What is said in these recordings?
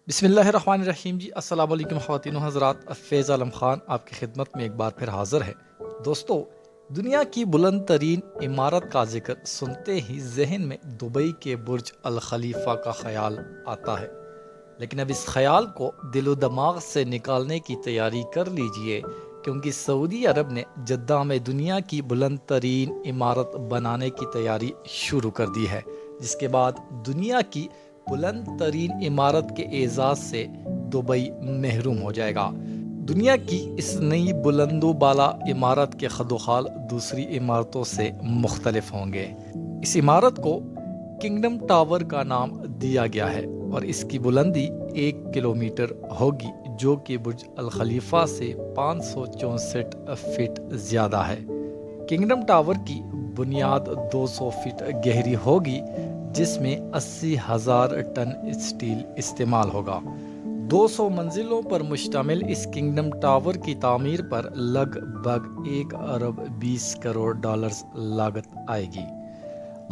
بسم اللہ الرحمن الرحیم جی السلام علیکم خواتین و حضرات، فیض عالم خان آپ کی خدمت میں ایک بار پھر حاضر ہے۔ دوستو، دنیا کی بلند ترین عمارت کا ذکر سنتے ہی ذہن میں دبئی کے برج الخلیفہ کا خیال آتا ہے، لیکن اب اس خیال کو دل و دماغ سے نکالنے کی تیاری کر لیجئے، کیونکہ سعودی عرب نے جدہ میں دنیا کی بلند ترین عمارت بنانے کی تیاری شروع کر دی ہے، جس کے بعد دنیا کی بلند ترین عمارت کے اعزاز سے دبئی محروم ہو جائے گا۔ دنیا کی اس نئی بلند و بالا عمارت کے خدوخال دوسری عمارتوں سے مختلف ہوں گے۔ اس عمارت کو کنگڈم ٹاور کا نام دیا گیا ہے اور اس کی بلندی 1 کلومیٹر ہوگی، جو کہ برج الخلیفہ سے 564 فٹ زیادہ ہے۔ کنگڈم ٹاور کی بنیاد 200 فٹ گہری ہوگی، جس میں 80,000 ٹن اسٹیل استعمال ہوگا۔ 200 منزلوں پر مشتمل اس کنگڈم ٹاور کی تعمیر پر لگ بھگ 1 ارب 20 کروڑ ڈالرز لاگت آئے گی۔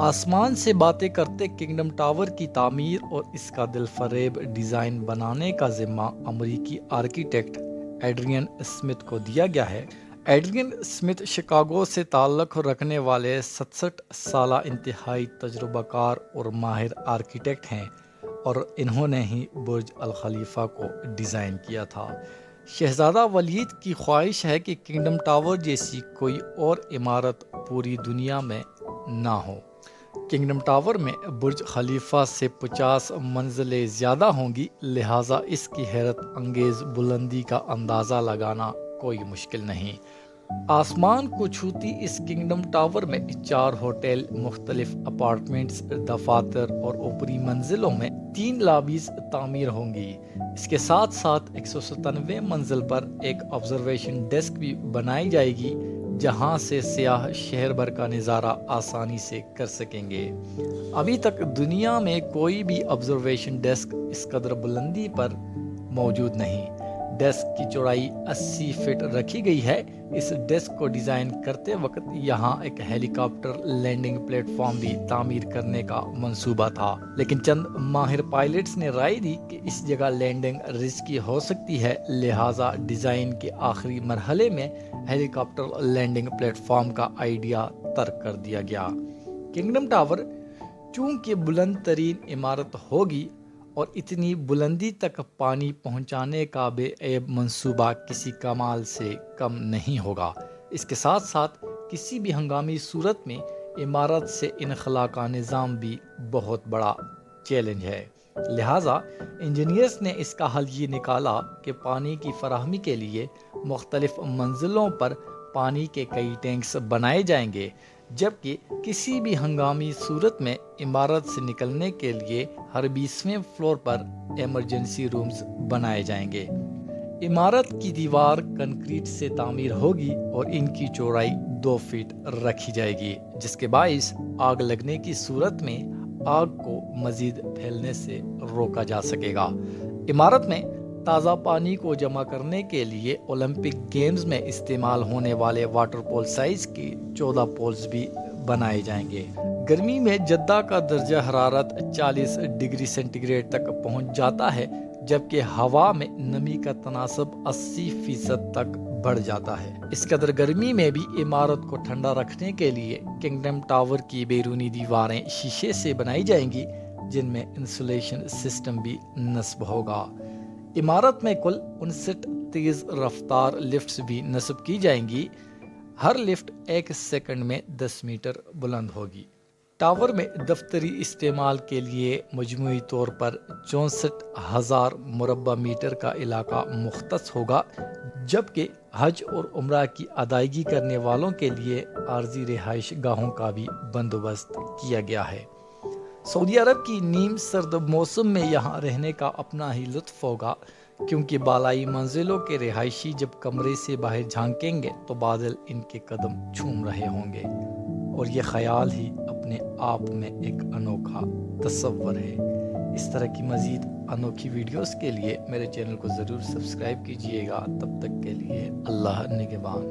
آسمان سے باتیں کرتے کنگڈم ٹاور کی تعمیر اور اس کا دل فریب ڈیزائن بنانے کا ذمہ امریکی آرکیٹیکٹ ایڈرین اسمتھ کو دیا گیا ہے۔ ایڈرین اسمتھ شکاگو سے تعلق رکھنے والے 67 سالہ انتہائی تجربہ کار اور ماہر آرکیٹیکٹ ہیں اور انہوں نے ہی برج الخلیفہ کو ڈیزائن کیا تھا۔ شہزادہ ولید کی خواہش ہے کہ کنگڈم ٹاور جیسی کوئی اور عمارت پوری دنیا میں نہ ہو۔ کنگڈم ٹاور میں برج خلیفہ سے 50 منزلیں زیادہ ہوں گی، لہٰذا اس کی حیرت انگیز بلندی کا اندازہ لگانا کوئی مشکل نہیں۔ آسمان کو چھوتی اس کنگڈم ٹاور میں 4 ہوٹل، مختلف اپارٹمنٹس، دفاتر اور اوپری منزلوں میں 3 لابیز تعمیر ہوں گی۔ اس کے ساتھ ساتھ 197 منزل پر ایک آبزرویشن ڈیسک بھی بنائی جائے گی، جہاں سے سیاح شہر بھر کا نظارہ آسانی سے کر سکیں گے۔ ابھی تک دنیا میں کوئی بھی آبزرویشن ڈیسک اس قدر بلندی پر موجود نہیں۔ ڈیسک کی چوڑائی 80 فٹ رکھی گئی ہے۔ اس ڈیسک کو ڈیزائن کرتے وقت یہاں ایک ہیلی کاپٹر لینڈنگ پلیٹ فارم بھی تعمیر کرنے کا منصوبہ تھا، لیکن چند ماہر پائلٹس نے رائے دی کہ اس جگہ لینڈنگ رسکی ہو سکتی ہے، لہٰذا ڈیزائن کے آخری مرحلے میں ہیلی کاپٹر لینڈنگ پلیٹ فارم کا آئیڈیا ترک کر دیا گیا۔ کنگڈم ٹاور چونکہ بلند ترین عمارت ہوگی اور اتنی بلندی تک پانی پہنچانے کا بے عیب منصوبہ کسی کمال سے کم نہیں ہوگا۔ اس کے ساتھ ساتھ کسی بھی ہنگامی صورت میں عمارت سے انخلاء کا نظام بھی بہت بڑا چیلنج ہے، لہٰذا انجینئرز نے اس کا حل یہ نکالا کہ پانی کی فراہمی کے لیے مختلف منزلوں پر پانی کے کئی ٹینکس بنائے جائیں گے، جبکہ کسی بھی ہنگامی صورت میں عمارت سے نکلنے کے لیے ہر 20ویں فلور پر ایمرجنسی رومز بنائے جائیں گے۔ عمارت کی دیوار کنکریٹ سے تعمیر ہوگی اور ان کی چوڑائی 2 فٹ رکھی جائے گی، جس کے باعث آگ لگنے کی صورت میں آگ کو مزید پھیلنے سے روکا جا سکے گا۔ عمارت میں تازہ پانی کو جمع کرنے کے لیے اولمپک گیمز میں استعمال ہونے والے واٹر پول سائز کے 14 پولز بھی بنائے جائیں گے۔ گرمی میں جدہ کا درجہ حرارت 40 ڈگری سینٹی گریڈ تک پہنچ جاتا ہے، جبکہ ہوا میں نمی کا تناسب 80% تک بڑھ جاتا ہے۔ اس قدر گرمی میں بھی عمارت کو ٹھنڈا رکھنے کے لیے کنگڈم ٹاور کی بیرونی دیواریں شیشے سے بنائی جائیں گی، جن میں انسولیشن سسٹم بھی نصب ہوگا۔ عمارت میں کل 59 تیز رفتار لفٹس بھی نصب کی جائیں گی۔ ہر لفٹ 1 سیکنڈ میں 10 میٹر بلند ہوگی۔ ٹاور میں دفتری استعمال کے لیے مجموعی طور پر 64,000 مربع میٹر کا علاقہ مختص ہوگا، جبکہ حج اور عمرہ کی ادائیگی کرنے والوں کے لیے عارضی رہائش گاہوں کا بھی بندوبست کیا گیا ہے۔ سعودی عرب کی نیم سرد موسم میں یہاں رہنے کا اپنا ہی لطف ہوگا، کیونکہ بالائی منزلوں کے رہائشی جب کمرے سے باہر جھانکیں گے تو بادل ان کے قدم چوم رہے ہوں گے، اور یہ خیال ہی اپنے آپ میں ایک انوکھا تصور ہے۔ اس طرح کی مزید انوکھی ویڈیوز کے لیے میرے چینل کو ضرور سبسکرائب کیجیے گا۔ تب تک کے لیے اللہ نگہبان۔